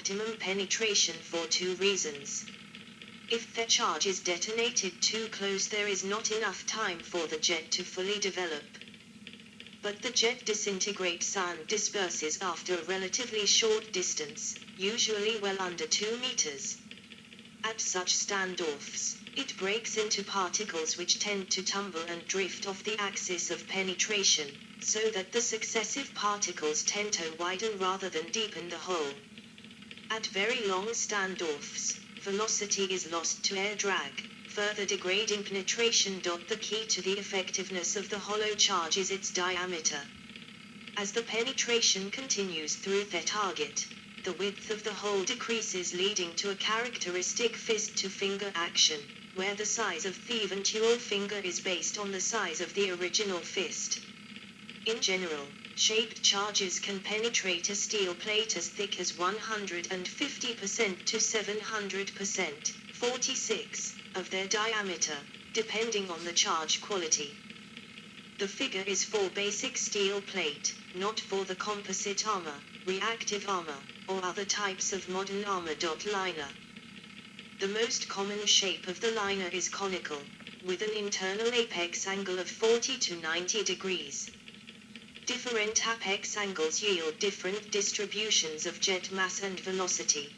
optimum penetration for two reasons. If the charge is detonated too close, there is not enough time for the jet to fully develop. But the jet disintegrates and disperses after a relatively short distance, usually well under 2 meters. At such standoffs, it breaks into particles which tend to tumble and drift off the axis of penetration, so that the successive particles tend to widen rather than deepen the hole. At very long standoffs, velocity is lost to air drag, further degrading penetration. The key to the effectiveness of the hollow charge is its diameter. As the penetration continues through the target, the width of the hole decreases, leading to a characteristic fist-to-finger action, where the size of the eventual finger is based on the size of the original fist. In general, shaped charges can penetrate a steel plate as thick as 150% to 700%, 46, of their diameter, depending on the charge quality. The figure is for basic steel plate, not for the composite armor, reactive armor, or other types of modern armor. Liner. The most common shape of the liner is conical, with an internal apex angle of 40 to 90 degrees. Different apex angles yield different distributions of jet mass and velocity.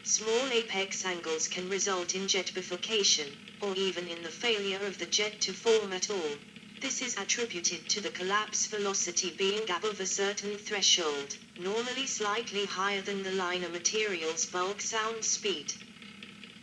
Small apex angles can result in jet bifurcation, or even in the failure of the jet to form at all. This is attributed to the collapse velocity being above a certain threshold, normally slightly higher than the liner material's bulk sound speed.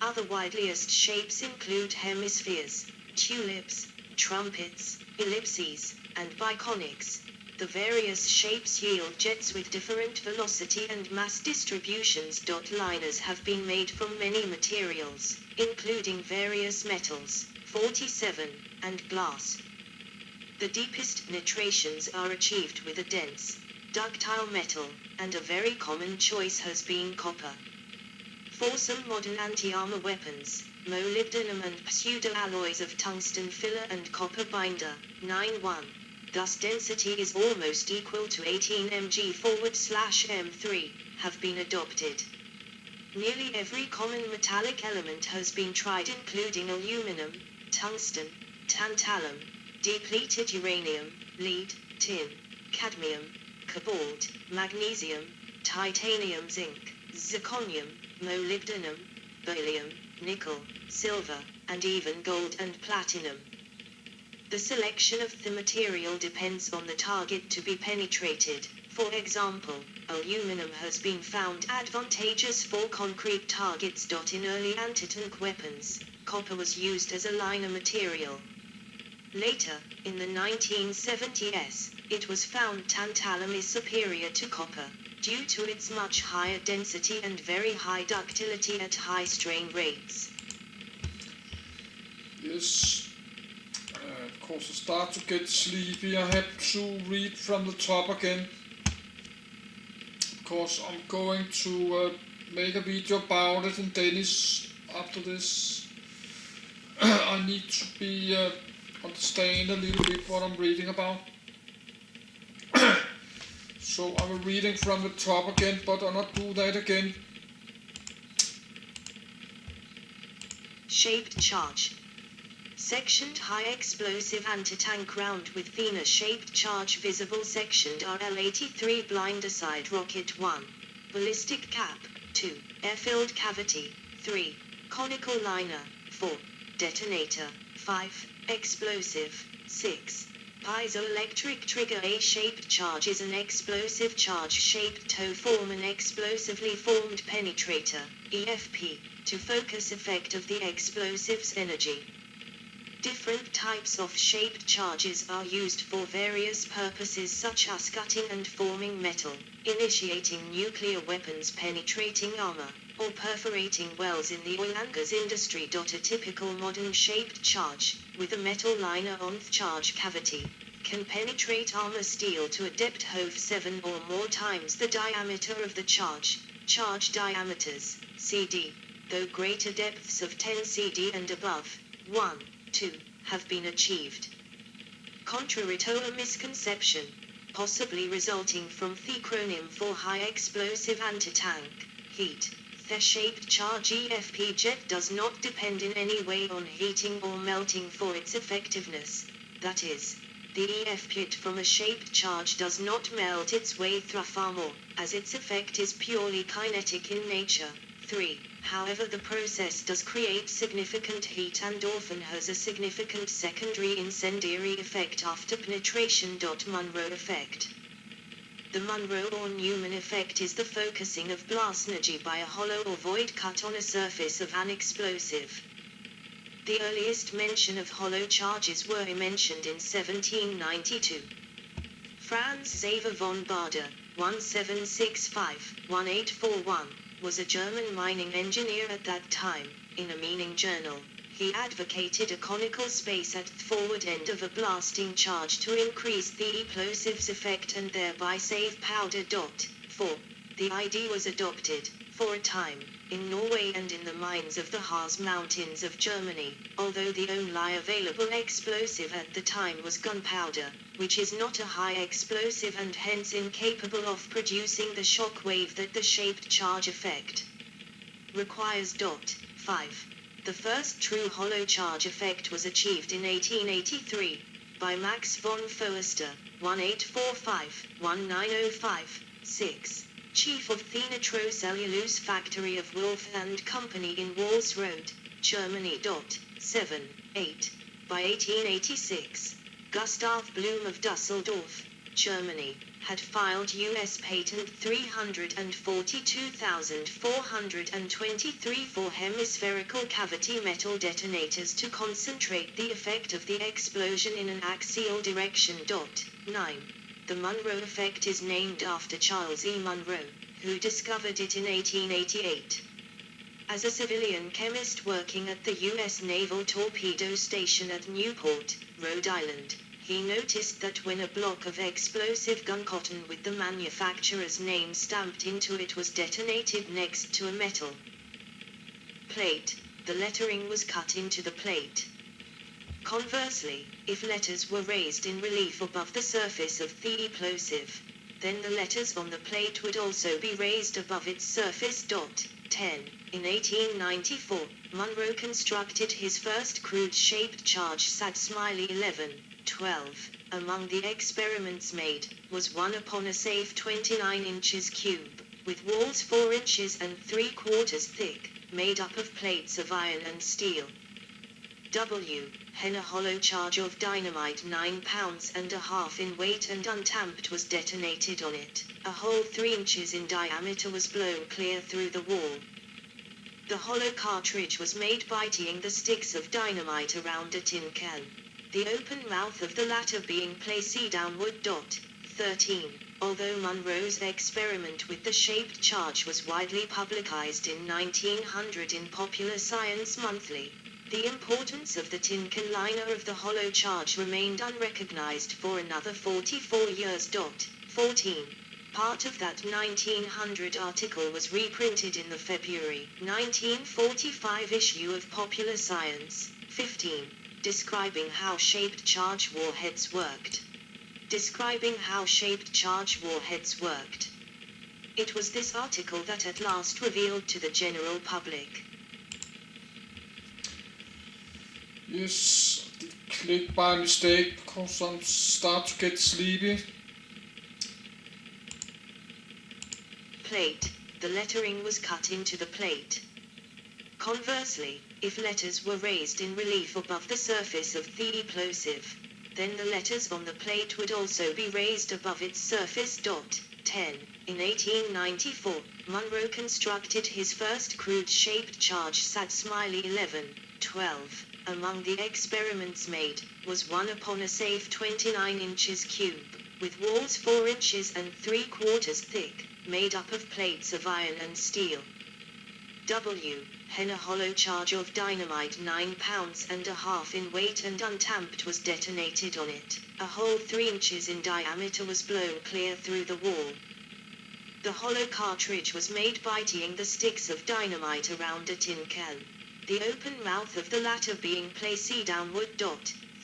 Other wideliest shapes include hemispheres, tulips, trumpets, ellipses, and biconics. The various shapes yield jets with different velocity and mass distributions. Liners have been made from many materials, including various metals, 47, and glass. The deepest penetrations are achieved with a dense, ductile metal, and a very common choice has been copper. For some modern anti-armor weapons, molybdenum and pseudo-alloys of tungsten filler and copper binder, 9-1. Thus density is almost equal to 18 mg/m3, have been adopted. Nearly every common metallic element has been tried, including aluminum, tungsten, tantalum, depleted uranium, lead, tin, cadmium, cobalt, magnesium, titanium, zinc, zirconium, molybdenum, beryllium, nickel, silver, and even gold and platinum. The selection of the material depends on the target to be penetrated. For example, aluminum has been found advantageous for concrete targets. In early anti-tank weapons, copper was used as a liner material. Later, in the 1970s, it was found tantalum is superior to copper, due to its much higher density and very high ductility at high strain rates. Yes. Of course, I start to get sleepy. I have to read from the top again. Of course, I'm going to make a video about it in Danish after this. I need to be understand a little bit what I'm reading about. So I'm reading from the top again, but I'll not do that again. Shaped charge. Sectioned high explosive anti-tank round with Venus-shaped charge. Visible sectioned RL-83 blinder side rocket. 1. Ballistic cap. 2. Air-filled cavity. 3. Conical liner. 4. Detonator. 5. Explosive. 6. Piezoelectric trigger. A shaped charge is an explosive charge shaped to form an explosively formed penetrator, EFP, to focus effect of the explosive's energy. Different types of shaped charges are used for various purposes, such as cutting and forming metal, initiating nuclear weapons, penetrating armor, or perforating wells in the oil and gas industry. A typical modern shaped charge, with a metal liner on the charge cavity, can penetrate armor steel to a depth of 7 or more times the diameter of the charge. Charge diameters, CD, though greater depths of 10 CD and above, 1, 2, have been achieved. Contrary to a misconception, possibly resulting from the acronym for high explosive anti-tank, Heat. The shaped charge EFP jet does not depend in any way on heating or melting for its effectiveness. That is, the EFP from a shaped charge does not melt its way through armor, as its effect is purely kinetic in nature. 3. However, the process does create significant heat and often has a significant secondary incendiary effect after penetration. Monroe effect. The Monroe or Newman effect is the focusing of blast energy by a hollow or void cut on a surface of an explosive. The earliest mention of hollow charges were mentioned in 1792. Franz Xaver von Baader, 1765-1841, was a German mining engineer at that time. In a mining journal, he advocated a conical space at the forward end of a blasting charge to increase the explosive's effect and thereby save powder. 4. The idea was adopted, for a time, in Norway and in the mines of the Harz Mountains of Germany, although the only available explosive at the time was gunpowder, which is not a high explosive and hence incapable of producing the shock wave that the shaped charge effect requires. 5. The first true hollow charge effect was achieved in 1883, by Max von Foerster, 1845-1905-6. Chief of the nitrocellulose factory of Wolf and Company in Walls Road, Germany. 7. 8. By 1886, Gustav Blum of Dusseldorf, Germany, had filed U.S. Patent 342,423 for hemispherical cavity metal detonators to concentrate the effect of the explosion in an axial direction. 9. The Monroe effect is named after Charles E. Monroe, who discovered it in 1888. As a civilian chemist working at the U.S. Naval Torpedo Station at Newport, Rhode Island, he noticed that when a block of explosive guncotton with the manufacturer's name stamped into it was detonated next to a metal plate, the lettering was cut into the plate. Conversely, if letters were raised in relief above the surface of the explosive, then the letters on the plate would also be raised above its surface. 10. In 1894, Monroe constructed his first crude-shaped charge SAT-Smiley 11-12. Among the experiments made, was one upon a safe 29 inches cube, with walls 4 inches and 3/4 thick, made up of plates of iron and steel. W. Hen a hollow charge of dynamite 9 pounds and a half in weight and untamped was detonated on it. A hole 3 inches in diameter was blown clear through the wall. The hollow cartridge was made by tying the sticks of dynamite around a tin can, the open mouth of the latter being placed downward. 13. Although Monroe's experiment with the shaped charge was widely publicized in 1900 in Popular Science Monthly, the importance of the tin can liner of the hollow charge remained unrecognized for another 44 years. 14. Part of that 1900 article was reprinted in the February 1945 issue of Popular Science. 15. Describing how shaped charge warheads worked. Describing how shaped charge warheads worked. It was this article that at last revealed to the general public. Yes, I did click by mistake because I'm start to get sleepy. Plate. The lettering was cut into the plate. Conversely, if letters were raised in relief above the surface of the explosive, then the letters on the plate would also be raised above its surface. 10. In 1894, Monroe constructed his first crude-shaped charge SAT-Smiley 11-12. Among the experiments made, was one upon a safe 29 inches cube, with walls 4 inches and 3/4 thick, made up of plates of iron and steel. W. Hen a hollow charge of dynamite 9 pounds and a half in weight and untamped was detonated on it. A hole 3 inches in diameter was blown clear through the wall. The hollow cartridge was made by tying the sticks of dynamite around a tin can, the open mouth of the latter being placed downward.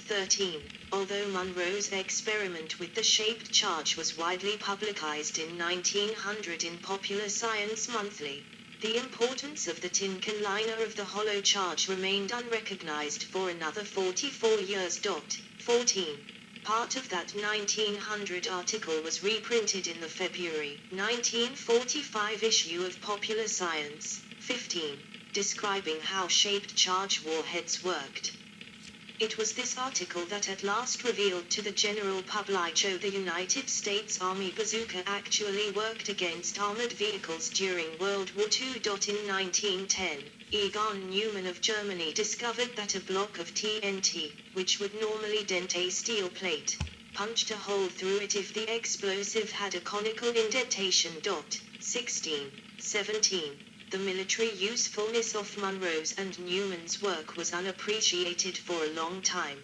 13. Although Monroe's experiment with the shaped charge was widely publicized in 1900 in Popular Science Monthly, The importance of the tin can liner of the hollow charge remained unrecognized for another 44 years. 14. Part of that 1900 article was reprinted in the February 1945 issue of Popular Science. 15. Describing how shaped charge warheads worked. It was this article that at last revealed to the general public how the United States Army bazooka actually worked against armored vehicles during World War II. In 1910, Egon Neumann of Germany discovered that a block of TNT, which would normally dent a steel plate, punched a hole through it if the explosive had a conical indentation. 16. 17. The military usefulness of Monroe's and Newman's work was unappreciated for a long time.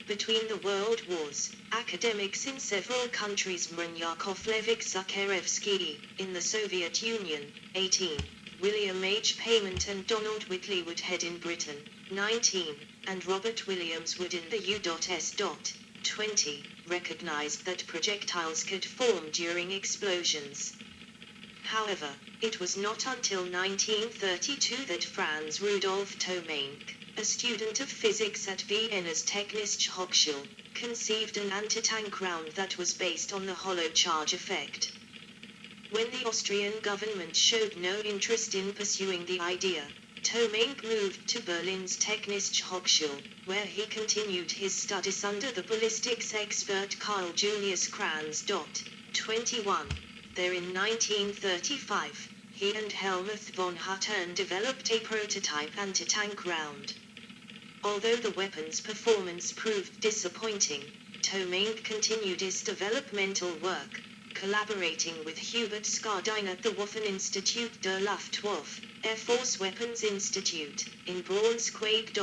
Between the world wars, academics in several countries Mrnyakov Levik Zakharevsky, in the Soviet Union, 18, William H. Payment and Donald Whitley Woodhead in Britain, 19, and Robert Williams Wood in the U.S. 20, recognized that projectiles could form during explosions. However, it was not until 1932 that Franz Rudolf Tomanek, a student of physics at Vienna's Technische Hochschule, conceived an anti-tank round that was based on the hollow charge effect. When the Austrian government showed no interest in pursuing the idea, Tomanek moved to Berlin's Technische Hochschule, where he continued his studies under the ballistics expert Carl Julius Kranz. 21. There in 1935, he and Helmuth von Hutton developed a prototype anti-tank round. Although the weapon's performance proved disappointing, Tomanek continued his developmental work, collaborating with Hubert Skardine at the Waffeninstitut der Luftwaffe, Air Force Weapons Institute, in Braunschweig.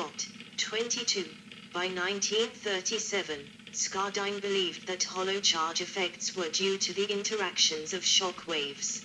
22. By 1937, Skardine believed that hollow charge effects were due to the interactions of shock waves.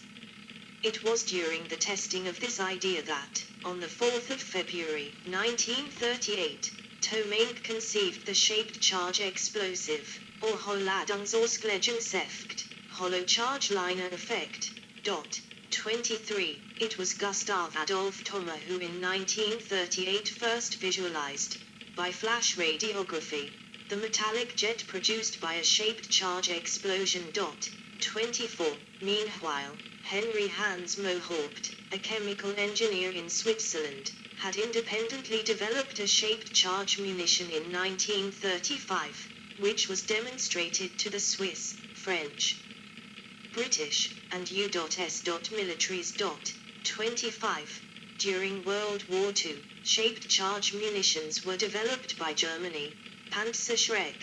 It was during the testing of this idea that, on the 4th of February 1938, Tomanek conceived the shaped charge explosive, or Hollladungsauskleidungseffekt, hollow charge liner effect. 23. It was Gustav Adolf Thoma who in 1938 first visualized, by flash radiography, the metallic jet produced by a shaped charge explosion. 24. Meanwhile, Henry Hans Mohaupt, a chemical engineer in Switzerland, had independently developed a shaped charge munition in 1935, which was demonstrated to the Swiss, French, British, and U.S. militaries. 25. During World War II, shaped charge munitions were developed by Germany, Panzerschreck,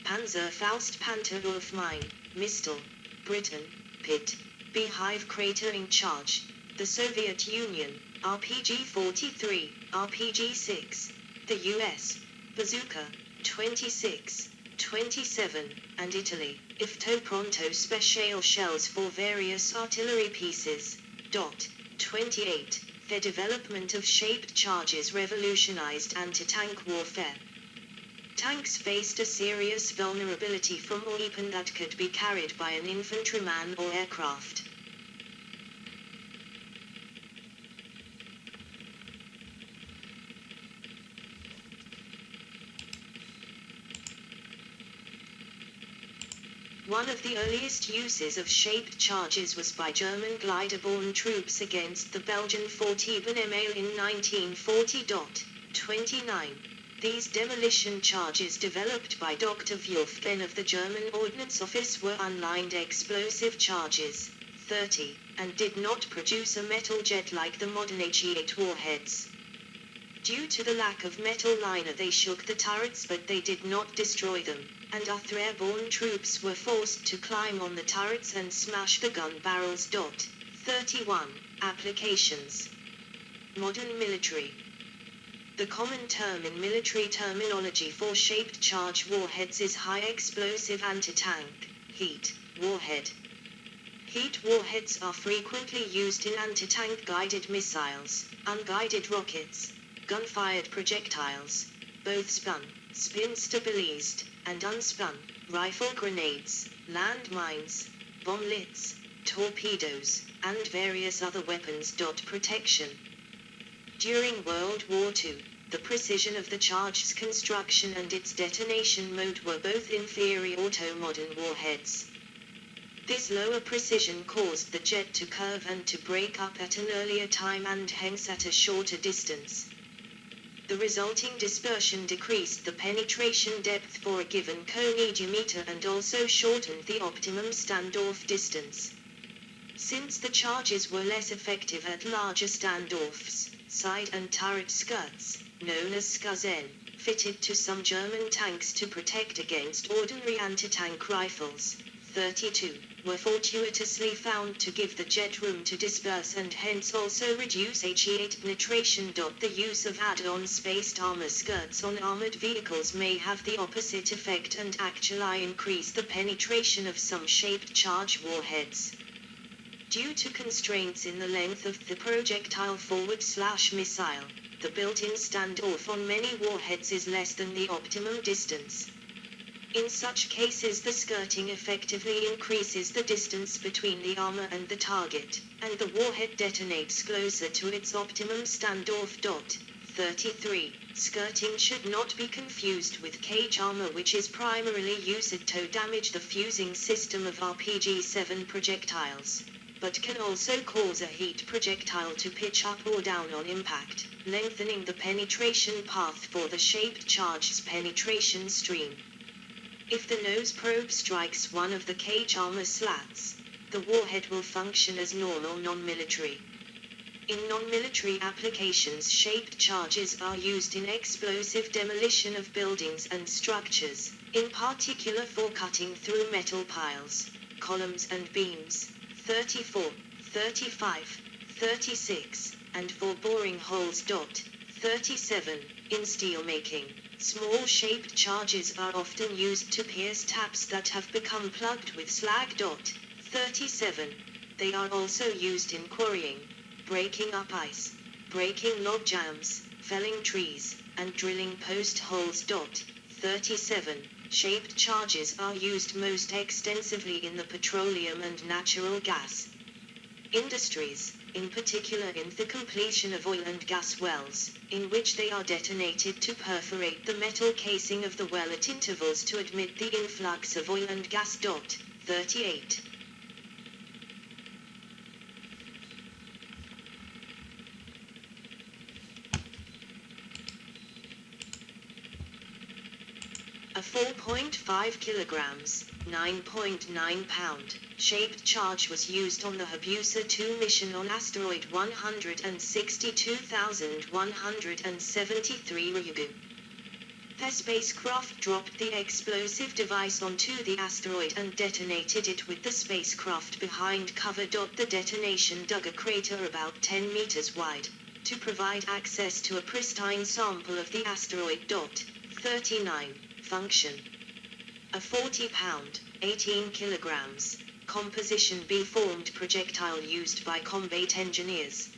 Panzerfaust Panzerwurfmine, Mistel, Britain, Pitt, Beehive Cratering Charge, the Soviet Union, RPG-43, RPG-6, the US, Bazooka, 26, 27, and Italy, IFTO Pronto Special shells for various artillery pieces. 28. The development of shaped charges revolutionized anti-tank warfare. Tanks faced a serious vulnerability from a weapon that could be carried by an infantryman or aircraft. One of the earliest uses of shaped charges was by German glider-borne troops against the Belgian Fort Ebenemal in 1940. 29. These demolition charges developed by Dr. Wolfgen of the German Ordnance Office were unlined explosive charges, 30, and did not produce a metal jet like the modern H-8 warheads. Due to the lack of metal liner they shook the turrets but they did not destroy them, and other airborne troops were forced to climb on the turrets and smash the gun barrels. 31. Applications. Modern military. The common term in military terminology for shaped charge warheads is high explosive anti-tank, HEAT, warhead. HEAT warheads are frequently used in anti-tank guided missiles, unguided rockets, gun-fired projectiles, both spun, spin-stabilized, and unspun, rifle grenades, landmines, bomblets, torpedoes, and various other weapons. Protection. During World War II, the precision of the charge's construction and its detonation mode were both inferior to modern warheads. This lower precision caused the jet to curve and to break up at an earlier time and hence at a shorter distance. The resulting dispersion decreased the penetration depth for a given cone diameter and also shortened the optimum standoff distance. Since the charges were less effective at larger standoffs, side and turret skirts, known as Skazen, fitted to some German tanks to protect against ordinary anti-tank rifles, 32, were fortuitously found to give the jet room to disperse and hence also reduce HE8 penetration. The use of add-on spaced armor skirts on armored vehicles may have the opposite effect and actually increase the penetration of some shaped charge warheads. Due to constraints in the length of the projectile forward/missile, the built-in standoff on many warheads is less than the optimum distance. In such cases the skirting effectively increases the distance between the armor and the target, and the warhead detonates closer to its optimum standoff. 33. Skirting should not be confused with cage armor, which is primarily used to damage the fusing system of RPG-7 projectiles, but can also cause a heat projectile to pitch up or down on impact, lengthening the penetration path for the shaped charge's penetration stream. If the nose probe strikes one of the cage armor slats, the warhead will function as normal non-military. In non-military applications, shaped charges are used in explosive demolition of buildings and structures, in particular for cutting through metal piles, columns and beams, 34, 35, 36, and for boring holes. 37. In steelmaking, small shaped charges are often used to pierce taps that have become plugged with slag. 37. They are also used in quarrying, breaking up ice, breaking log jams, felling trees, and drilling post holes. 37. Shaped charges are used most extensively in the petroleum and natural gas industries, in particular in the completion of oil and gas wells, in which they are detonated to perforate the metal casing of the well at intervals to admit the influx of oil and gas. 38. A 4.5 kilograms, 9.9 pound, shaped charge was used on the Hayabusa 2 mission on asteroid 162,173 Ryugu. The spacecraft dropped the explosive device onto the asteroid and detonated it with the spacecraft behind cover. The detonation dug a crater about 10 meters wide, to provide access to a pristine sample of the asteroid. 39. Function. A 40-pound, 18 kilograms, composition B-formed projectile used by combat engineers.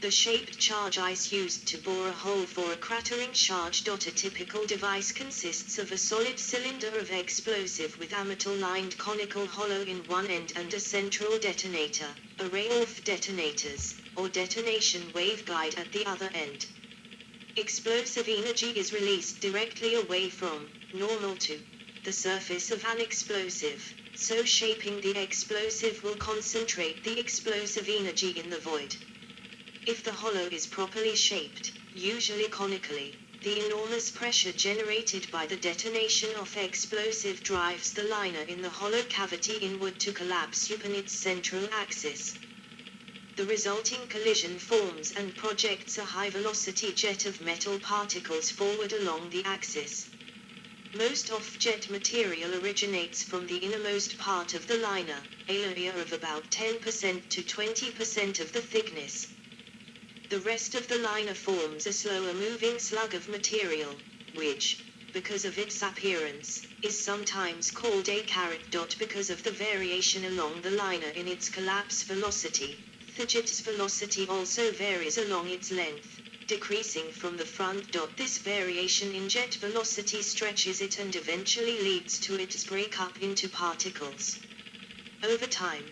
The shaped charge is used to bore a hole for a cratering charge. A typical device consists of a solid cylinder of explosive with a metal-lined conical hollow in one end and a central detonator, array of detonators, or detonation waveguide at the other end. Explosive energy is released directly away from, normal to, the surface of an explosive, so shaping the explosive will concentrate the explosive energy in the void. If the hollow is properly shaped, usually conically, the enormous pressure generated by the detonation of explosive drives the liner in the hollow cavity inward to collapse upon its central axis. The resulting collision forms and projects a high-velocity jet of metal particles forward along the axis. Most off-jet material originates from the innermost part of the liner, a layer of about 10% to 20% of the thickness. The rest of the liner forms a slower-moving slug of material, which, because of its appearance, is sometimes called a carrot. Because of the variation along the liner in its collapse velocity, the jet's velocity also varies along its length, decreasing from the front. This variation in jet velocity stretches it and eventually leads to its breakup into particles. Over time,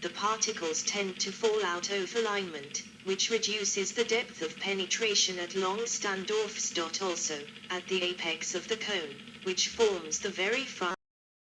the particles tend to fall out of alignment, which reduces the depth of penetration at long standoffs. Also, at the apex of the cone, which forms the very front